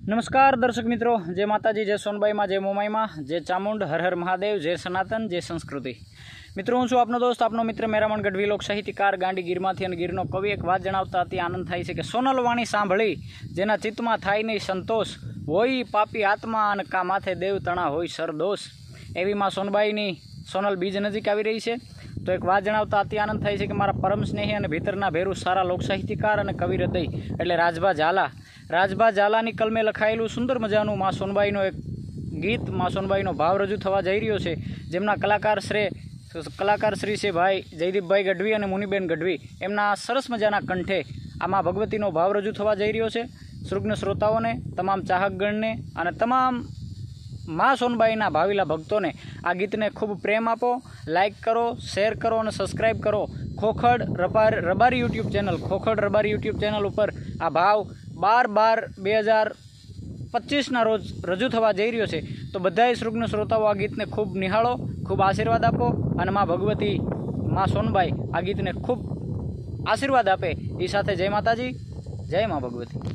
नमस्कार दर्शक मित्रों, जय माताजी, जय सोनबाई माँ, जय मोमाई माँ, जय चामुंड, हर हर महादेव, जय सनातन, जय संस्कृति। मित्रों, हूँ छुं आपनो दोस्त, आपनो मित्र मेरामण गढ़वी, लोक साहित्यकार, गांडी गीरमांथी अने गीरनो कवि। एक वात जणावता अति आनंद थाय छे के सोनल वाणी सांभળી जेना चित्तमां थाय नहीं संतोष, होई पापी आत्मा अने का माथे देव तणा होई सरदोष। एवी मां सोनबाईनी सोनल बीज नजीक आवी रही है। तो एक वात जणावता अति आनंद थाय छे के मारा परम स्नेही अने भीतरना भेरू सारा लोक साहित्यकार अने कवि हृदय एटले રાજભા ઝાલાની કલમે લખાયેલું સુંદર મજાનું મા સોનબાઈનો એક ગીત, મા સોનબાઈનો ભાવ રજૂ થવા જઈ રહ્યો છે, જેમના કલાકાર શ્રી છે ભાઈ જયદીપભાઈ ગઢવી અને મુનિબેન ગઢવી, એમના સરસ મજાના કંઠે આ મા ભગવતીનો ભાવ રજૂ થવા જઈ રહ્યો છે। સૃગ્ન શ્રોતાઓને, તમામ ચાહકગણને અને તમામ મા સોનબાઈના ભાવિલા ભક્તોને આ ગીતને ખૂબ પ્રેમ આપો, લાઇક કરો, શેર કરો અને સબસ્ક્રાઈબ કરો। Khokhad Rabari YouTube channel, Khokhad Rabari YouTube channel ઉપર આ ભાવ 12/12/2025 રોજ રજૂ થવા જઈ રહ્યો છે। તો બધાય સૃગ્ન શ્રોતાઓ આ ગીતને ખૂબ નિહાળો, ખૂબ આશીર્વાદ આપો અને મા ભગવતી, મા સોનબાઈ આ ગીતને ખૂબ આશીર્વાદ આપે। એ સાથે જય માતાજી, જય મા ભગવતી।